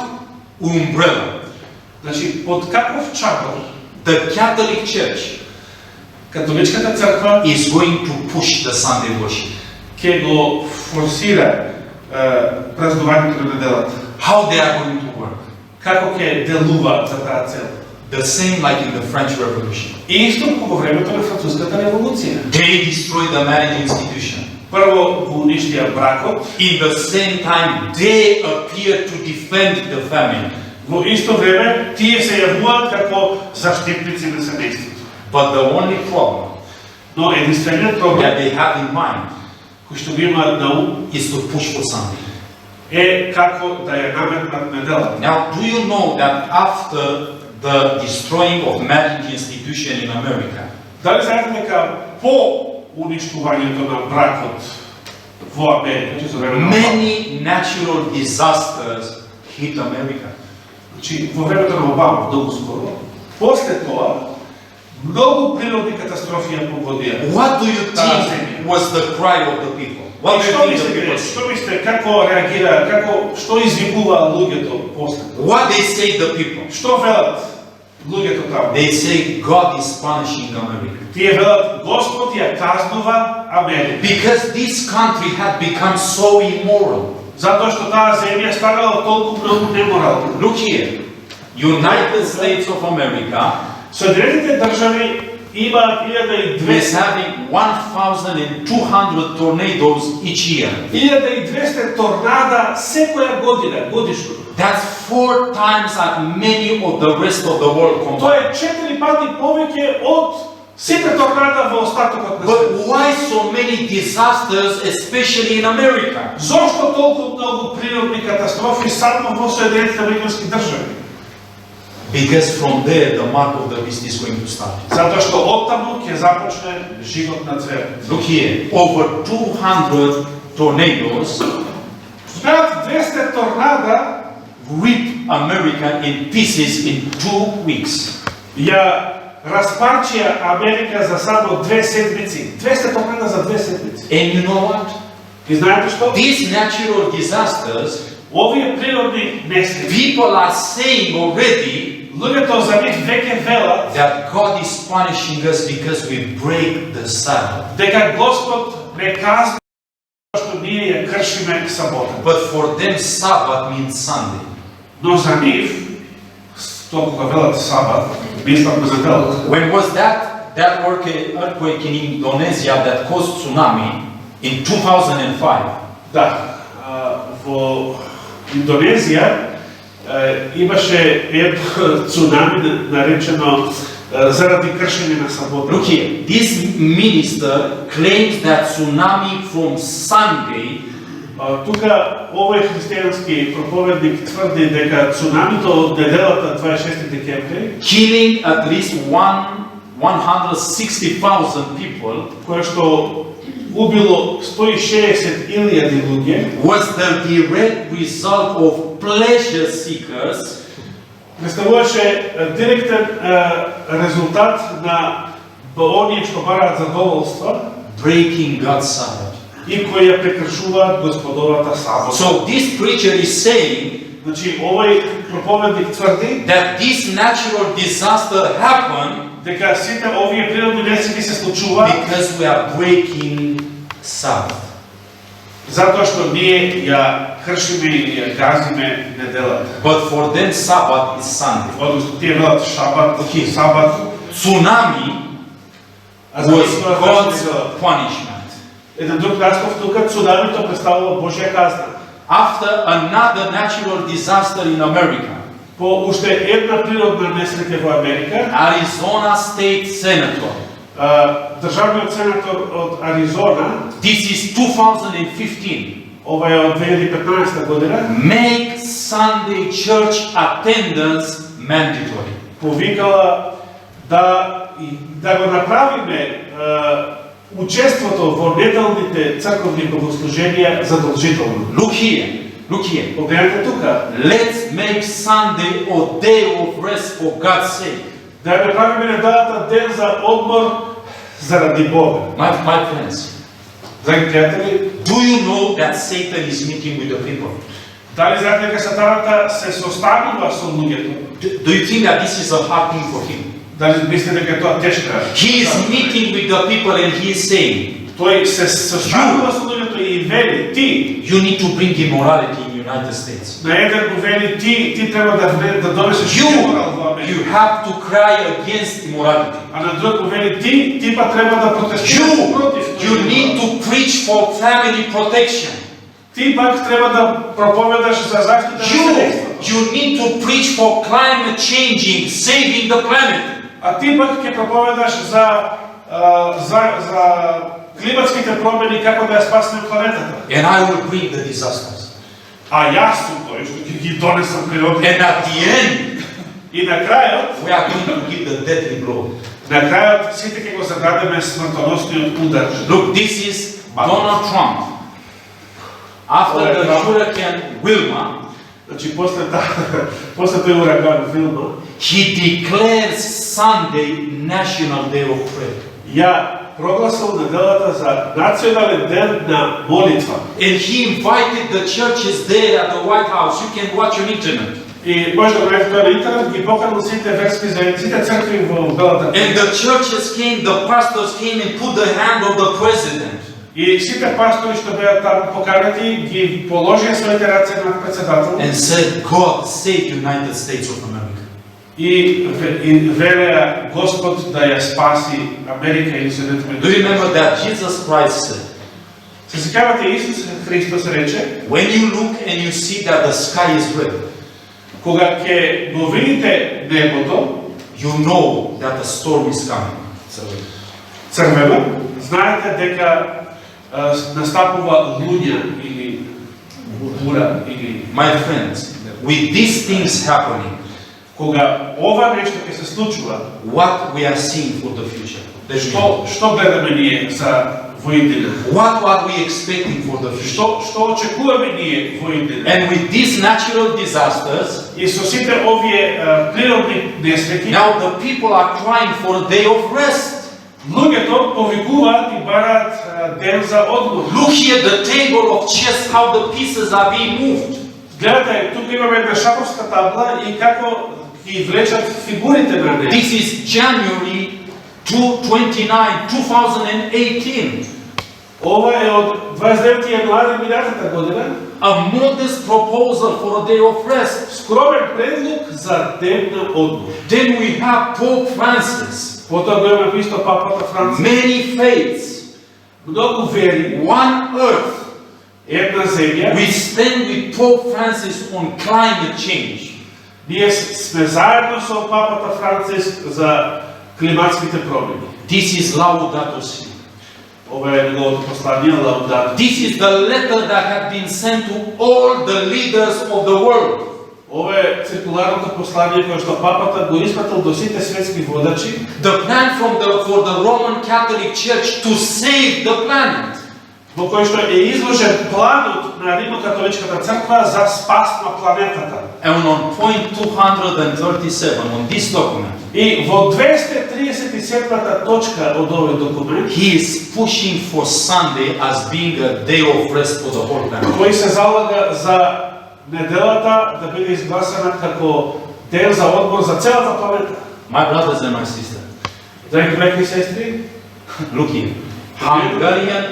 umbrella? Значи под каков чадор The Catholic Church католичката црква is going to push the Sunday worship. ќе го форсира празнувањето на неделата. How they are going to work? Како ќе делува за таа цел? The same like in the French Revolution. И исто како во времето на француската револуција. They destroy the marriage institution. Прво го уништија бракот, In the same time, they appear to defend the family. во исто време тие се јавуваат како заштитници на семејството. But the only problem, Но единствениот проблем that they have in mind кој што го имаат на ум is to push for Sunday. е како да ја наметнат неделата. Now, do you know that after the destroying of marriage institution in America, Дали знаете дека по уништувањето на бракот во Америка, за време на Обама, many natural disasters hit America? значи во времето на Обама, многу скоро, после тоа многу природни катастрофи ја погодија. What do you think was the cry of the people? What do you Што think the мислите, people said? што мислите, како реагира, што извикува луѓето после? What they say the people? Што велат луѓето таму? They say God is punishing America. Тие велат Господ ја казнува Америка. Because this country had become so immoral. Затоа што таа земја станала толку многу неморална. Look here. United States of America Соединетите држави имаат is 1200 having 1,200 tornadoes each year. 1200 торнада секоја година, годишно. That's 4 times as many of the rest of the world Тоа combined. е 4 пати повеќе од сите торнада во остатокот на But светот. why so many disasters, especially in America? Зошто толку многу природни катастрофи само во Соединетите американски држави? Because from there the mark of the beast is going to start. Затоа што оттаму ќе започне живот на цвет. Look here, over 200 tornadoes Над 200 торнада rip America in pieces in 2 weeks. ја распарчија Америка за само 2 седмици. 200 торнада за 2 седмици. And you know what? И знаете што? These natural disasters, Овие природни несреќи, people are saying already луѓето за нив веќе велат that God is punishing us because we break the Sabbath. дека Господ не казва што ние ја кршиме сабота. But for them, Sabbath means Sunday. Но за нив, тоа кога велат сабат, мислат на неделата. When was that earthquake in Indonesia that caused tsunami in 2005? Да, во Индонезија имаше едно цунами наречено заради кршење на сабота. Look here, this minister claims that tsunami from Sunday Тука овој христијански проповедник тврди дека цунамито од неделата 26 декември, killing at least 160,000 people, кое што убило 160,000 луѓе, was the direct result of pleasure seekers представуваше директен резултат на оние што бараат задоволства breaking God's Sabbath. и кои ја прекршуваат Господовата сабота. So this preacher is saying Значи, овој проповедник тврди that this natural disaster happened дека сите овие природни несреќи се случуваат because we are breaking Sabbath. затоа што ние ја кршиме и ја газиме неделата. But for them, Sabbath is Sunday. Односно, тие велат шабат, сабат, Tsunami а за was нив тоа God's значи неделата. punishment. Еден друг наслов тука, цунамито представува Божја казна. After another natural disaster in America, По уште една природна несреќа во Америка, Arizona State Senator, државниот сенатор од Аризона, this is 2015, ова е од 2015 година, make Sunday church attendance mandatory. повикала да го направиме учеството во неделните црковни богослуженија задолжително. Look here. Погледнете тука. Let's make Sunday a day of rest for God's sake. Да ја направиме неделата ден за одмор заради Бога. My friends, Драги пријатели, do you know that Satan is meeting with the people? дали знаете дека сатаната се состанува со луѓето? Do you think that this is a hard thing for him? Дали мислите дека тоа тешка? He is meeting with the people and he is saying, Тој се состанува со луѓето и вели ти you need to bring immorality in the United States. на еден го вели ти треба да донесеш морал во Америка. You have to cry against immorality. А на друг го вели ти па треба да протестираш против. You need to preach for family protection. Ти пак треба да проповедаш за заштита на семејството. You need to preach for climate changing, saving the planet. А ти пак ќе проповедаш за за климатските промени, како да ја спасиме планетата. And I will bring the disasters. А јас сум тој што ќе ги донесам природните. And at the end, И на крајот, we are going to give the deadly blow. на крајот сите ќе го зададеме смртоносниот удар. Look, this is Donald Trump. After the Hurricane Wilma, Значи после тој ураган Вилма, he declares Sunday National Day of Prayer. ја прогласил неделата за национален ден на молитва. And he invited the churches there at the White House. You can watch on internet. И може да најдете тоа на интернет, ги поканил сите верски заедници, сите цркви во Белата And куќа. the churches came, the pastors came and put the hand of the president. И сите пастори што беа таму поканети, ги положија своите раце на председател And said, God save United States of America. и велеа Господ да ја спаси Америка и Соединените Do you американски remember that Jesus Christ said, Се сеќавате Исус Христос рече, when you look and you see that the sky is red, кога ќе го видите небото you know that a storm is coming. црвено, знаете дека настапува луѓа или бура или My friends, with these things happening, кога ова нешто ќе се случува, what we are seeing for the future? што гледаме ние за воиднина? What are we expecting for the future? Што очекуваме ние воиднина? And with these natural disasters, И со сите овие природни несреќи, now the people are crying for a day of rest. луѓето повикуваат и бараат ден за одмор. Look here, the table of chess, how the pieces are being moved. Гледате, тука имаме една шаховска табла и како ги влечат фигурите на неја. This is January 29, 2018. Ова е од 29 јануари минатата година. A modest proposal for a day of rest. Скромен предлог за ден на одмор. Then we have Pope Francis. Потоа го имаме исто папата Франциск. Many faiths, Многу вери, one earth. една земја. We stand with Pope Francis on climate change. Ние сме заедно со папата Франциск за климатските промени. This is Laudato Si. Ова е неговото послание, Лаудато. This is the letter that had been sent to all the leaders of the world. Ова е циркуларното послание кое што папата го испратил до сите светски водачи. The plan for the Roman Catholic Church to save the planet. Во кој што е изложен планот на Римокатоличката црква за спас на планетата. And on point 237 on this document, И во 237-та точка од овој документ, he is pushing for Sunday as being a day of rest for the whole planet. кој се залага за неделата да биде изгласена како ден за одмор за целата планета. My brothers and my sisters, Драги браќи и сестри, look here. Hungarian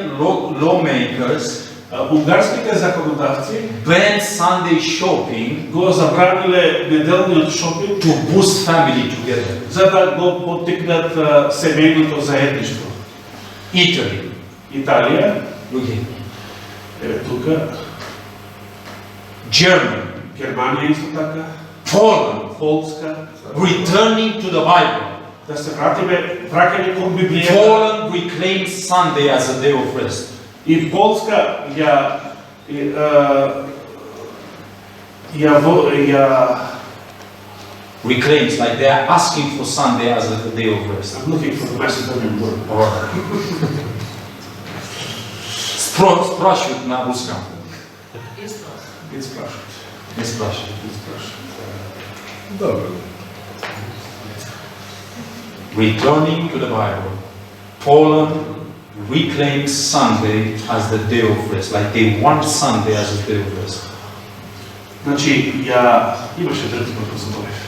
lawmakers унгарските законодавци banned Sunday shopping го забраниле неделниот шопинг to boost family together. за да го поттикнат семејното заедништво. Italy, Италија, look here. е тука, Germany, Германија исто така, Poland, Полска, returning to the Bible. да се вратиме враќање кон Библијата. Poland reclaims Sunday as a day of rest. И Полска ја Reclaims, like they are asking for Sunday as a day of rest. I'm looking for the Macedonian word. Спрашивают на русском. Не спрашивают. Не спрашивают. Добро. Returning to the Bible, Poland reclaims Sunday as the day of rest, like they want Sunday as a day of rest. Значи, имаше трети пат да заборев.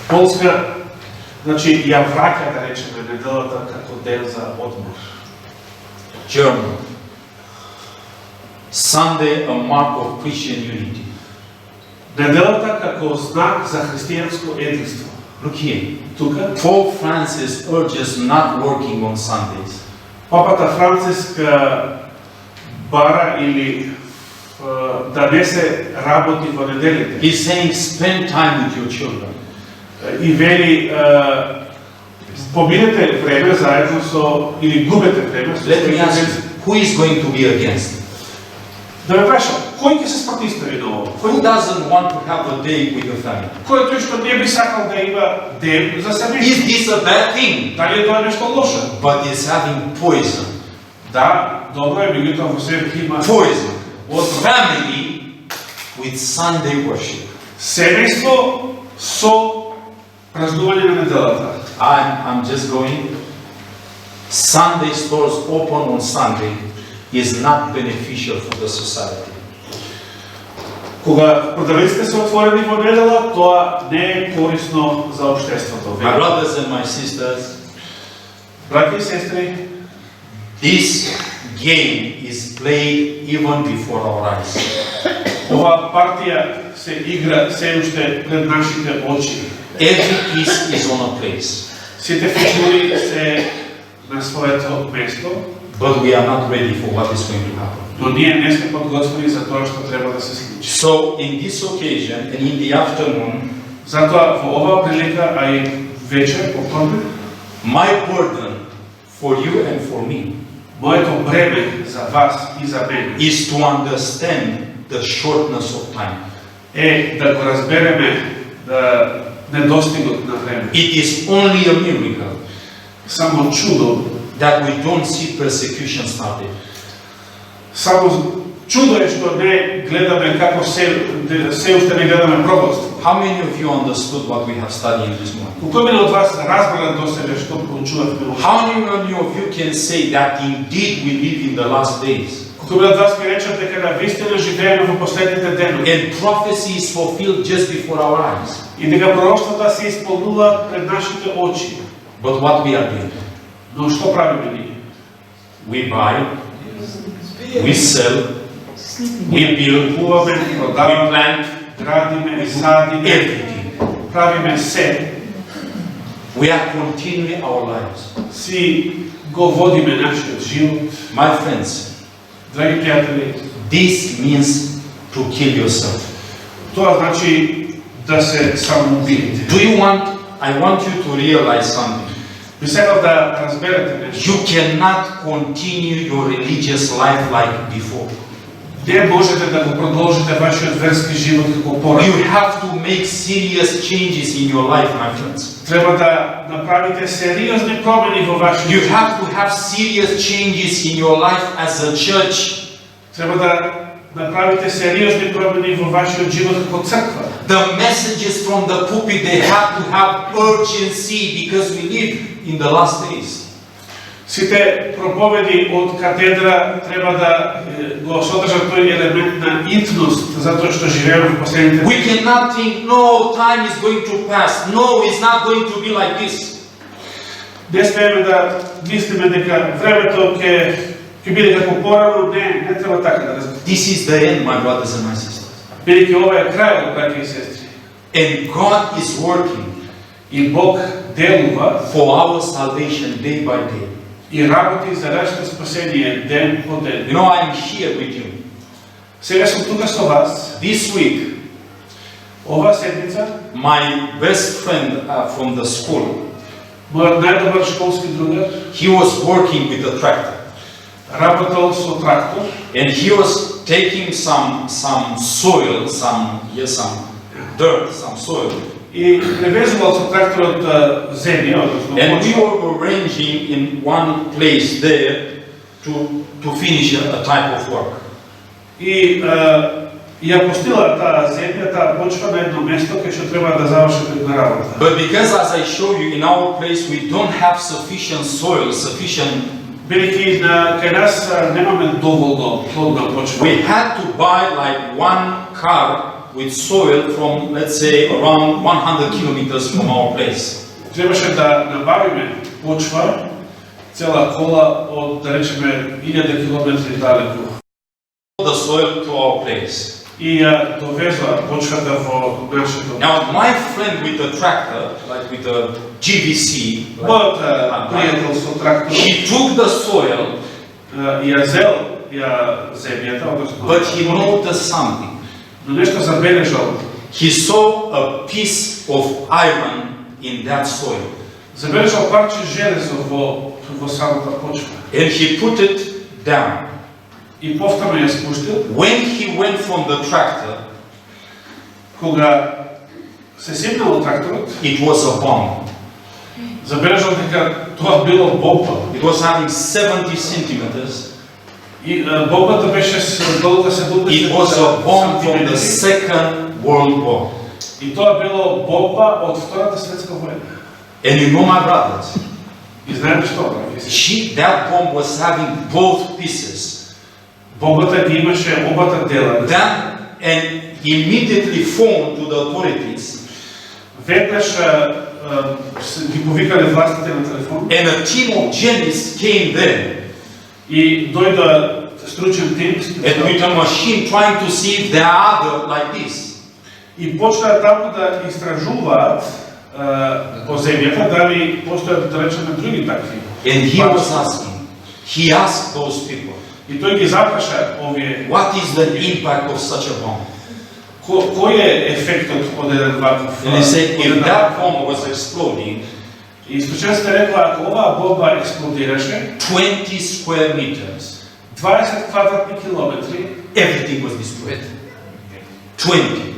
Полска, значи, ја враќа, да речеме, неделата како ден за одмор. Germany, Sunday a mark of Christian unity. Неделата како знак за христијанско единство. Look here. Тука, Pope Francis urges not working on Sundays. папата Франциск бара или да не се работи во неделите. He's saying spend time with your children. И вели Поминете време заедно со, или губете време со Let me своите ask близки. you, who is going to be against? Да ме прашам, кој ќе се спротивстави на ово? Who doesn't want to have a day with your family? Кој е тој што не би сакал да има ден за себе? Is this a bad thing? Дали е тоа нешто лошо? But it's having poison. Да, добро е, меѓутоа во себе има Poison. What? Family with Sunday worship. семејство со празнување на неделата. I'm just going. Sunday stores open on Sunday is not beneficial for the society. Кога продавниците се отворени во недела, тоа не е корисно за општеството. My brothers and my sisters, Браќи и сестри, this game is played even before our eyes. ова партија се игра се уште пред нашите очи. Every piece is on a place, Сите фигури се на своето место, but we are not ready for what is going to happen. но ние не сме подготвени за тоа што треба да се случи. So, in this occasion and in the afternoon, Затоа во оваа прилика, а и вечер, повторно, my burden for you and for me моето бреме за вас и за мене is to understand the shortness of time. е да го разбереме да недостигот на време. It is only a miracle Само чудо, that we don't see persecution started. само чудо е што не гледаме како се уште не гледаме пророцтво. How many of you understood what we have studied this morning? Колку мина од вас разбрале до себе што проучувавме? How many of you can say that indeed we live in the last days? Колку мина од вас ќе речат дека навистина живееме во последните денови And prophecy is fulfilled just before our eyes. и дека пророштвата се исполнуваат пред нашите очи. But what we are doing? Но што правиме ние? We buy, we sell, we build, Купуваме, we продаваме, plant, градиме, садиме, everything. правиме се. We are continuing our lives. Си го водиме нашиот живот. My friends, Драги пријатели, this means to kill yourself. тоа значи да се самоубиете. Do you want, I want you to realize something. Би сакал да разберете нешто. You cannot continue your religious life like before. Не можете да го продолжите вашиот верски живот како порано. You have to make serious changes in your life, my friends. Треба да направите сериозни промени во вашиот You живот. have to have serious changes in your life as a church. Треба да направите сериозни промени во вашиот живот како црква. The messages from the pulpit, they have to have urgency because we live in the last days. Сите проповеди од катедра треба да го содржат тој елемент на итност, затоа што живееме во последните We cannot think, no, time is going to pass. No, it's not going to be like this. Не смееме да мислиме дека времето ќе биде како порано, не треба така да разбираме. This is the end, my brothers and my sisters. Бидејќи ова е крајот, браќи и сестри. And God is working И Бог делува for our salvation day by day. и работи за нашето спасение ден по ден. You know, I'm here with you. Сега сум тука со вас. This week, Ова седмица, my best friend from the school, мојот најдобар школски другар he was working with a tractor. работел со трактор And he was taking some soil, some dirt, some soil. и превезувал со тракторот земја, односно And we почва, were arranging in one place there to finish a type of work. и ја постила таа земја, таа почва на едно место кај што треба да завршат една работа. But because, as I show you, in our place we don't have sufficient soil, sufficient, Бидејќи кај нас немаме доволно плодна почва. we had to buy like one car with soil from, let's say, around 100 kilometers from our place. Требаше да набавиме почва, цела кола од, да речеме, 1000 километри далеку. The soil to our place. И ја довезла почвата во нашето. Now, my friend with the tractor, like with the GVC, Мојот пријател со трактор, he took the soil, ја зел земјата, односно, but he noticed something. но нешто забележал. He saw a piece of iron in that soil. забележал парче железо во самата почва and he put it down. и повторно ја спуштил. When he went from the tractor, Кога се седнал од тракторот, it was a bomb. забележал дека тоа било бомба. It was having 70 centimeters. И бомбата беше с долга 70 It was a bomb from the сантиметри. Second World War. И тоа било бомба од Втората светска војна. And you know, my brothers, И знаете што, браќа? that bomb was having both pieces. Бомбата ги имаше обата дела. Then, and immediately phoned to the authorities, Веднаш ги повикале властите на телефон and a team of journalists came there, и дојда стручен тим and with a machine trying to see if there are other like this. и почнаа таму да истражуваат по земјата дали постојат, да речеме, други такви. And he was asking, he asked those people, И тој ги запраша овие what is the impact of such a bomb? кој е ефектот од еден ваков? And he said, од if една that ваква bomb бомба? was exploding, И случајно рекла, ако оваа бомба експлодираше, 20 square meters, 20 квадратни километри, everything was destroyed. 20.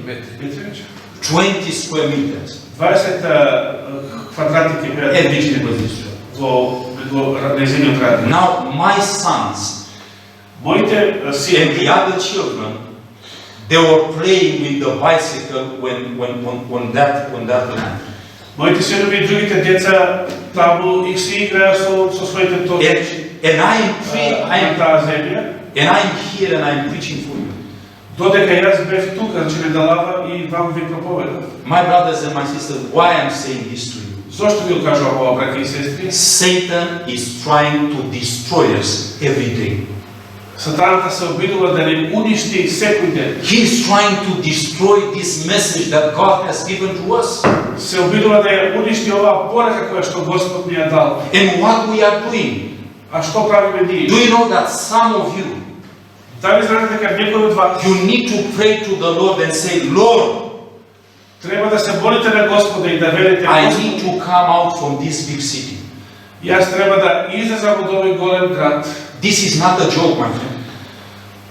20 square meters. 20 квадратни ќе беа Everything was destroyed. во незиниот рад. Now my sons Моите and синови the other children, they were playing with the bicycle when that landed. Моите синови и другите деца таму их се играат со своите точки And I am на таа земја. here and I'm preaching for you. Додека јас бев тука, значи Недалава, и вам ви проповедав. My brothers and my sisters, why I'm saying this to you? Зошто ви го кажувам ова, браќи и сестри? Satan is trying to destroy us every day. Сатаната се обидува да не уништи секој ден. He is trying to destroy this message that God has given to us. Се обидува да ја уништи оваа порака која што Господ ни ја дал. And what we are doing? А што правиме ние? Do you know that some of you, Дали знаете дека некој од вас you need to pray to the Lord and say, Lord, треба да се молите на Господа и да велите I Господ, need to come out from this big city. јас треба да излезам од овој голем град. This is not a joke, my friend.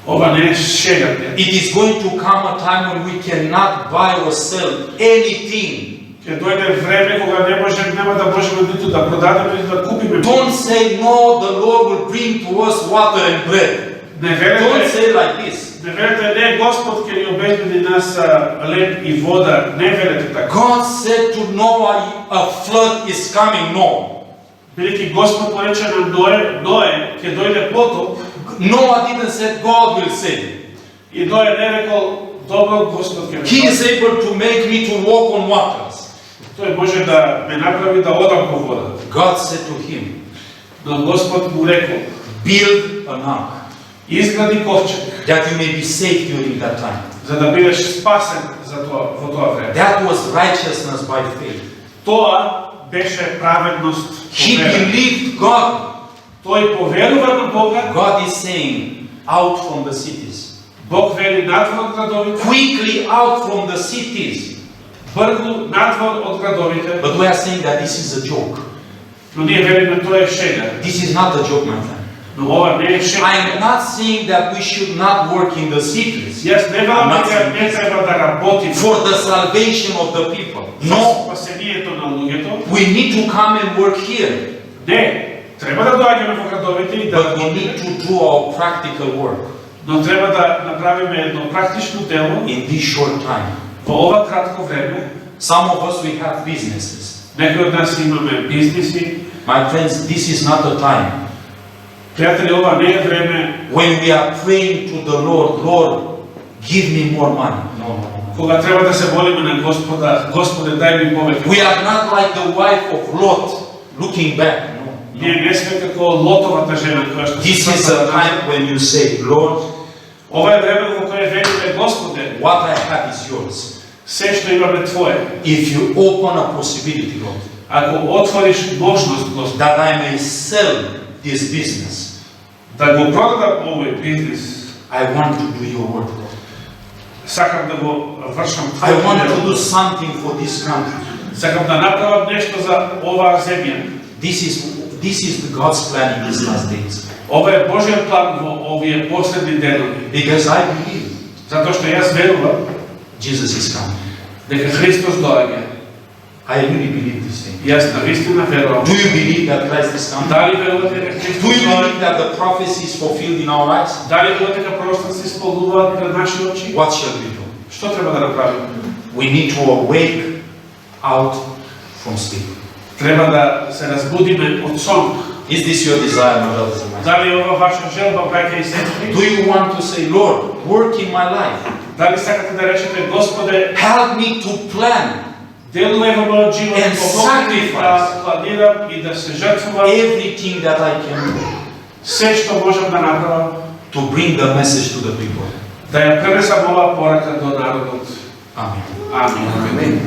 Ова не е шега. It is going to come a time when we cannot buy or sell anything. Ќе дојде време кога нема да можеме ниту да продадеме ниту да купиме. Don't say, no, the Lord will bring to us water and bread. Не Don't верете, say like this. не верете, не Господ ќе ни обезбеди нас леб и вода. Не верете така. God said to Noah, a flood is coming. No. Бидејќи Господ порече на Ное, ќе дојде потоп, Noah didn't say God will save. и Ное не рекол, добро Господ ќе He ме is able to make me to walk on waters. Тој може да ме направи да одам по водата. God said to him, Но Господ му рекол, build an ark изгради ковчег, that you may be safe during that time. за да бидеш спасен во тоа време. That was righteousness by faith. Тоа беше праведност по He вера. believed God. Тој поверува на Бога. God is saying, out from the cities. Бог вели надвор од градовите, Quickly out from the cities. брзо надвор од градовите. But we are saying that this is a joke. Но ние велиме тоа е шега. This is not a joke, my friend. Но ова не е шега. I am not saying that we should not work in the cities Јас не велам дека не треба да работиме for the salvation of the people. за No, спасението на луѓето. we need to come and work here, Не, треба да доаѓаме во градовите и да but we need to do our practical work но треба да направиме едно практично дело in this short time. во ова кратко време. Some of us, we have businesses. Некои од нас имаме бизниси. My friends, this is not a time Пријатели, ова не е време when we are praying to the Lord, Lord, give me more money. No. кога треба да се молиме на Господа, Господе, дај ми повеќе. We are not like the wife of Lot looking back. No. Ние не сме како Лотовата жена која што This се is спасала a на time when you say, Lord, Ова е време во кое велиме Господе, what I have is yours. се што имаме Твое. If you open a possibility, Lord, Ако отвориш можност, Господе, that I may sell this business, да го продадам овој бизнис, I want to do your work, Lord. сакам да го вршам I want to Твоето do дело. something for this country. Сакам да направам нешто за оваа земја. This is the God's plan in these last days. Ова е Божиот план во овие последни денови. Because I believe Затоа што јас верувам Jesus is coming. дека Христос доаѓа. I really believe this thing. Јас навистина верувам. Do you believe that Christ is coming? Дали верувате дека Do Христос you доаѓа? believe that the prophecy is fulfilled in our lives? Дали верувате дека пророците се исполнуваат пред наши очи? What shall we do? Што треба да направиме? We need to awake out from sleep. Треба да се разбудиме од сон. Is this your desire, my brothers and my sisters? Дали ова ваша желба, браќа и сестри? Do you want to say, Lord, work in my life? Дали сакате да речете, Господе, Help me to plan делувај во мојот живот, And помогни ми да sacrifice. планирам и да се жртвувам everything that I can do се што можам да направам, to bring the message to the people. да ја пренесам оваа порака до народот. Amen. Амин. Amen.